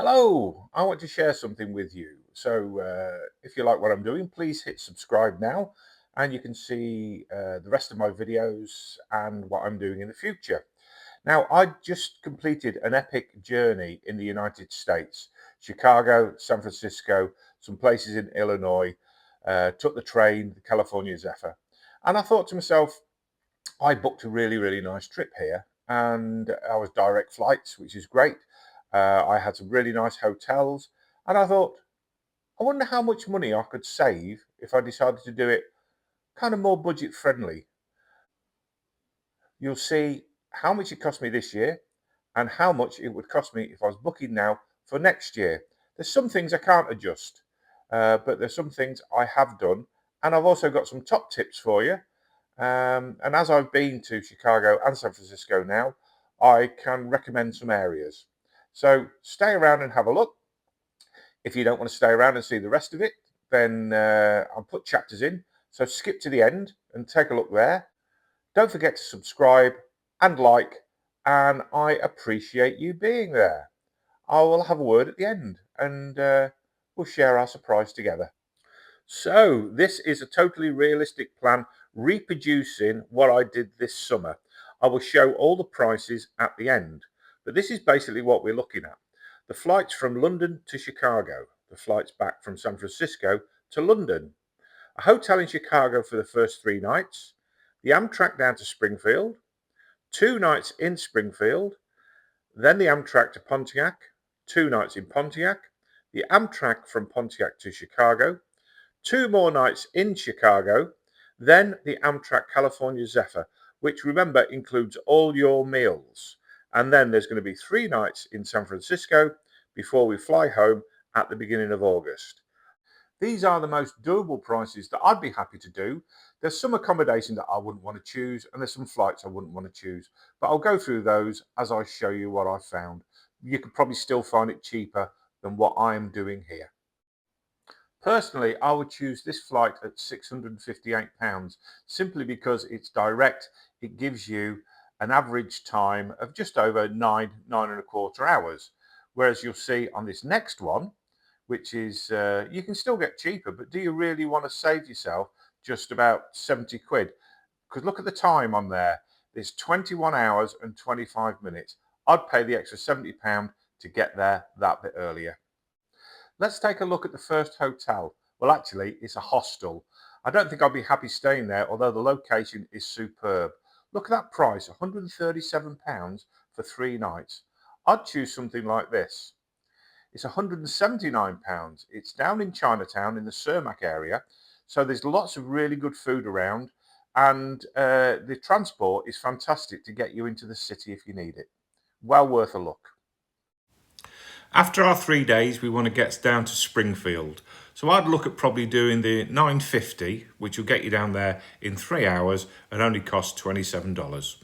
Hello, I want to share something with you. If you like what I'm doing, please hit subscribe now, and you can see the rest of my videos and what I'm doing in the future. Now, I just completed an epic journey in the United States, Chicago, San Francisco, some places in Illinois, took the train, the California Zephyr, and I thought to myself, I booked a really nice trip here, and I was direct flights, which is great. I had some really nice hotels, and I thought, I wonder how much money I could save if I decided to do it kind of more budget friendly. You'll see how much it cost me this year and how much it would cost me if I was booking now for next year. There's some things I can't adjust, but there's some things I have done, and I've also got some top tips for you. And as I've been to Chicago and San Francisco now, I can recommend some areas. So stay around and have a look. If you don't want to stay around and see the rest of it, then I'll put chapters in. So skip to the end and take a look there. Don't forget to subscribe and like, and I appreciate you being there. I will have a word at the end, and we'll share our surprise together. So this is a totally realistic plan, reproducing what I did this summer. I will show all the prices at the end, but this is basically what we're looking at. The flights from London to Chicago, the flights back from San Francisco to London, a hotel in Chicago for the first 3 nights, the Amtrak down to Springfield, 2 nights in Springfield, then the Amtrak to Pontiac, 2 nights in Pontiac, the Amtrak from Pontiac to Chicago, 2 more nights in Chicago, then the Amtrak California Zephyr, which remember includes all your meals. And then there's going to be 3 nights in San Francisco before we fly home at the beginning of August. These are the most doable prices that I'd be happy to do. There's some accommodation that I wouldn't want to choose, and there's some flights I wouldn't want to choose. But I'll go through those as I show you what I found. You could probably still find it cheaper than what I'm doing here. Personally, I would choose this flight at £658 simply because it's direct. It gives you an average time of just over 9 and a quarter hours. Whereas you'll see on this next one, which is, you can still get cheaper, but do you really want to save yourself just about 70 quid? Because look at the time on there. There's 21 hours and 25 minutes. I'd pay the extra £70 to get there that bit earlier. Let's take a look at the first hotel. Well, actually, it's a hostel. I don't think I'd be happy staying there, although the location is superb. Look at that price, £137 for 3 nights. I'd choose something like this. It's £179. It's down in Chinatown in the Cermak area. So there's lots of really good food around, and the transport is fantastic to get you into the city if you need it. Well worth a look. After our 3 days, we want to get down to Springfield. So I'd look at probably doing the 950, which will get you down there in 3 hours and only cost $27.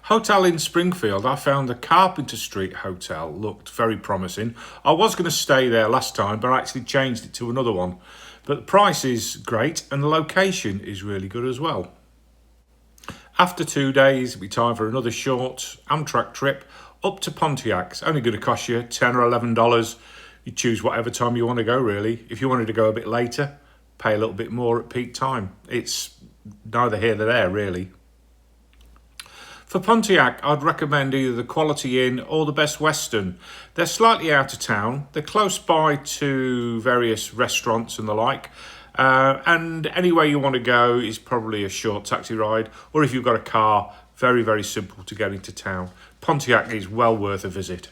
Hotel in Springfield, I found the Carpenter Street Hotel looked very promising. I was going to stay there last time, but I actually changed it to another one. But the price is great and the location is really good as well. After 2 days, it'll be time for another short Amtrak trip up to Pontiac. It's only going to cost you $10 or $11. You choose whatever time you want to go, really. If you wanted to go a bit later, pay a little bit more at peak time. It's neither here nor there, really. For Pontiac, I'd recommend either the Quality Inn or the Best Western. They're slightly out of town. They're close by to various restaurants and the like. And anywhere you want to go is probably a short taxi ride, or if you've got a car, very simple to get into town. Pontiac is well worth a visit.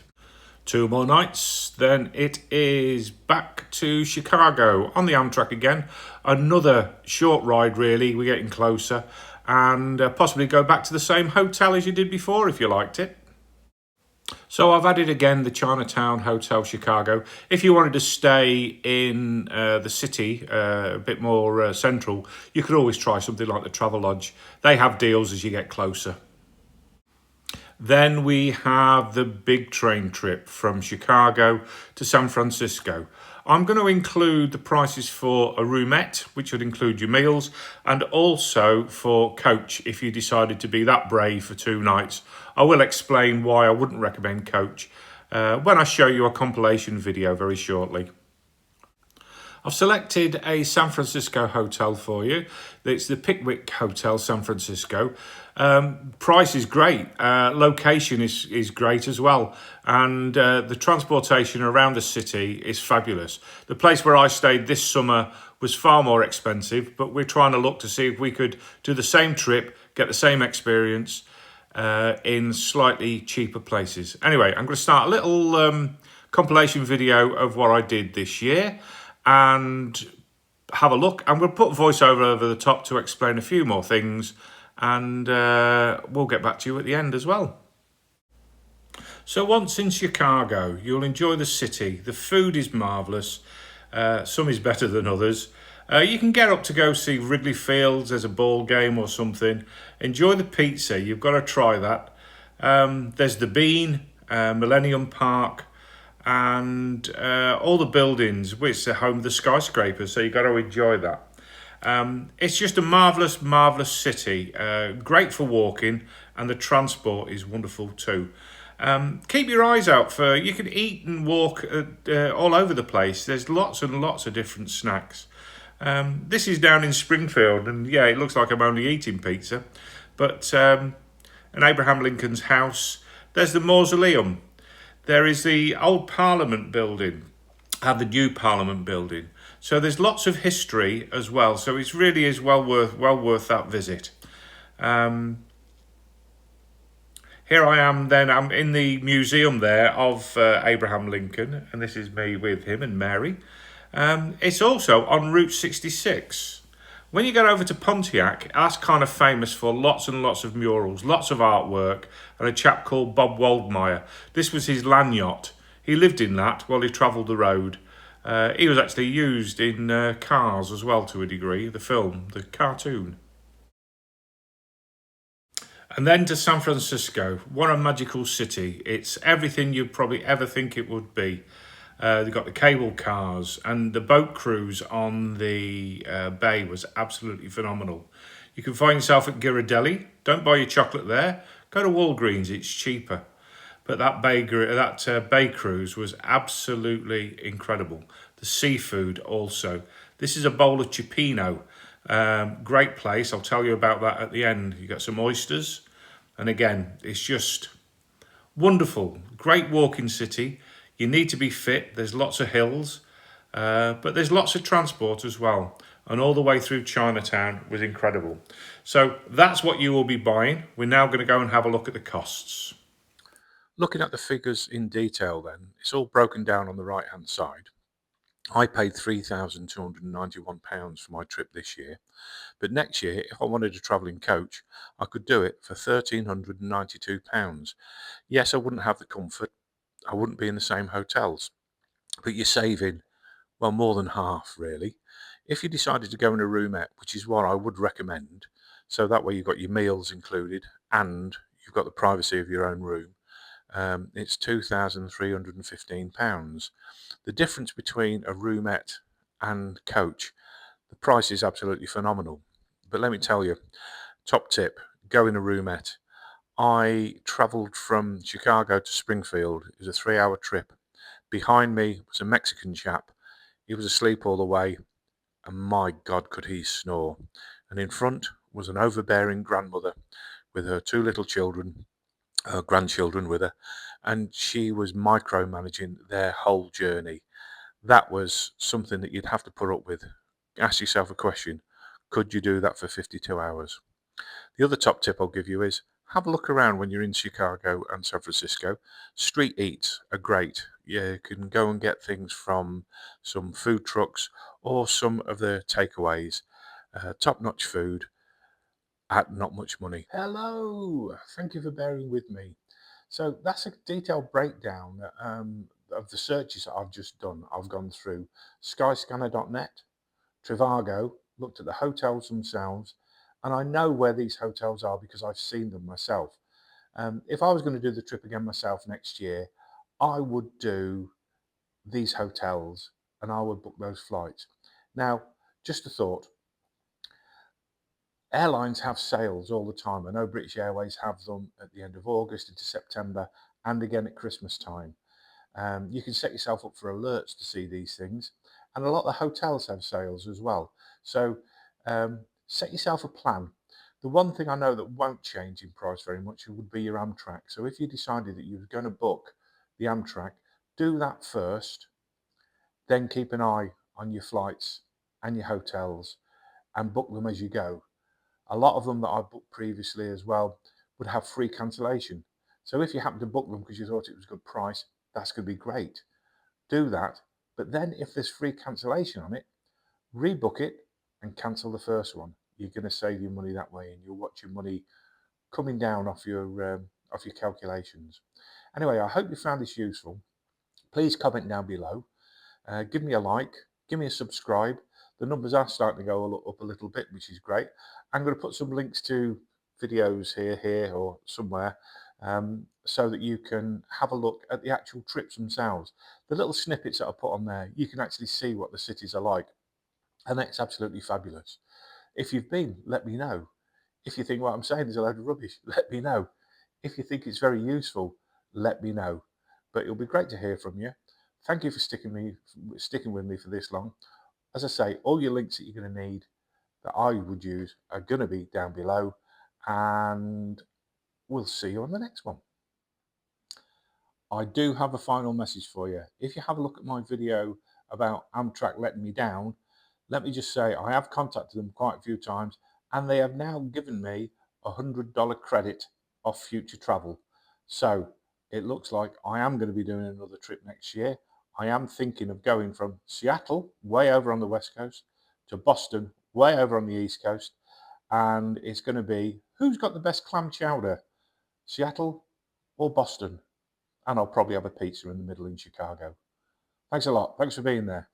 2 more nights, then it is back to Chicago on the Amtrak again. Another short ride, really. We're getting closer, and possibly go back to the same hotel as you did before if you liked it. So I've added again the Chinatown Hotel Chicago. If you wanted to stay in the city, a bit more central, you could always try something like the Travelodge. They have deals as you get closer. Then we have the big train trip from Chicago to San Francisco. I'm going to include the prices for a roomette, which would include your meals, and also for coach if you decided to be that brave for 2 nights. I will explain why I wouldn't recommend coach when I show you a compilation video very shortly. I've selected a San Francisco hotel for you. It's the Pickwick Hotel, San Francisco. Price is great. Location is great as well. And the transportation around the city is fabulous. The place where I stayed this summer was far more expensive, but we're trying to look to see if we could do the same trip, get the same experience in slightly cheaper places. Anyway, I'm going to start a little compilation video of what I did this year and have a look. I'm going to put voiceover over the top to explain a few more things, and we'll get back to you at the end as well. So once in Chicago, you'll enjoy the city. The food is marvellous. Some is better than others. You can get up to go see Wrigley Fields as a ball game or something. Enjoy the pizza. You've got to try that. There's the Bean, Millennium Park, and all the buildings, which are home of the skyscrapers. So you've got to enjoy that. It's just a marvellous, marvellous city. Great for walking, and the transport is wonderful too. Keep your eyes out for, you can eat and walk all over the place. There's lots and lots of different snacks. This is down in Springfield, and yeah, it looks like I'm only eating pizza. But in Abraham Lincoln's house, there's the mausoleum. There is the old Parliament building and the new Parliament building. So there's lots of history as well. So it really is well worth that visit. Here I am then, I'm in the museum there of Abraham Lincoln, and this is me with him and Mary. It's also on Route 66. When you get over to Pontiac, that's kind of famous for lots and lots of murals, lots of artwork, and a chap called Bob Waldmeyer. This was his land yacht. He lived in that while he travelled the road. He was actually used in Cars as well to a degree, the film, the cartoon. And then to San Francisco. What a magical city. It's everything you'd probably ever think it would be. They've got the cable cars, and the boat cruise on the bay was absolutely phenomenal. You can find yourself at Ghirardelli. Don't buy your chocolate there. Go to Walgreens, it's cheaper. But that bay cruise was absolutely incredible. The seafood also. This is a bowl of cioppino. Great place. I'll tell you about that at the end. You got some oysters, and again, it's just wonderful. Great walking city. You need to be fit. There's lots of hills, but there's lots of transport as well. And all the way through Chinatown was incredible. So that's what you will be buying. We're now going to go and have a look at the costs. Looking at the figures in detail then, it's all broken down on the right hand side. I paid £3,291 for my trip this year, but next year, if I wanted to travel in coach, I could do it for £1,392. Yes, I wouldn't have the comfort, I wouldn't be in the same hotels, but you're saving, well, more than half really. If you decided to go in a roomette, which is what I would recommend, so that way you've got your meals included and you've got the privacy of your own room, it's £2,315. The difference between a roomette and coach, the price is absolutely phenomenal. But let me tell you, top tip, go in a roomette. I travelled from Chicago to Springfield. It was a 3-hour trip. Behind me was a Mexican chap. He was asleep all the way, and my God, could he snore. And in front was an overbearing grandmother with her 2 little children, her grandchildren with her, and she was micromanaging their whole journey. That was something that you'd have to put up with. Ask yourself a question, could you do that for 52 hours? The other top tip I'll give you is have a look around when you're in Chicago and San Francisco. Street eats are great. You can go and get things from some food trucks or some of the takeaways. Top-notch food at not much money. Hello, thank you for bearing with me. So that's a detailed breakdown of the searches that I've just done. I've gone through skyscanner.net, Trivago, looked at the hotels themselves, and I know where these hotels are because I've seen them myself. If I was going to do the trip again myself next year, I would do these hotels and I would book those flights. Now, just a thought. Airlines have sales all the time. I know British Airways have them at the end of August into September and again at Christmas time. You can set yourself up for alerts to see these things. And a lot of the hotels have sales as well. So set yourself a plan. The one thing I know that won't change in price very much would be your Amtrak. So if you decided that you were going to book the Amtrak, do that first, then keep an eye on your flights and your hotels and book them as you go. A lot of them that I've booked previously as well would have free cancellation. So if you happen to book them because you thought it was a good price, that's going to be great. Do that. But then if there's free cancellation on it, rebook it and cancel the first one. You're going to save your money that way, and you'll watch your money coming down off your calculations. Anyway, I hope you found this useful. Please comment down below. Give me a like. Give me a subscribe. The numbers are starting to go up a little bit, which is great. I'm going to put some links to videos here or somewhere, so that you can have a look at the actual trips themselves. The little snippets that I put on there, you can actually see what the cities are like, and that's absolutely fabulous. If you've been, let me know. If you think what I'm saying is a load of rubbish, let me know. If you think it's very useful, let me know. But it'll be great to hear from you. Thank you for sticking with me for this long. As I say, all your links that you're going to need that I would use are going to be down below, and we'll see you on the next one. I do have a final message for you. If you have a look at my video about Amtrak letting me down, let me just say I have contacted them quite a few times, and they have now given me $100 credit off future travel. So it looks like I am going to be doing another trip next year. I am thinking of going from Seattle, way over on the west coast, to Boston, way over on the east coast, and it's going to be who's got the best clam chowder, Seattle or Boston? And I'll probably have a pizza in the middle in Chicago. Thanks a lot. Thanks for being there.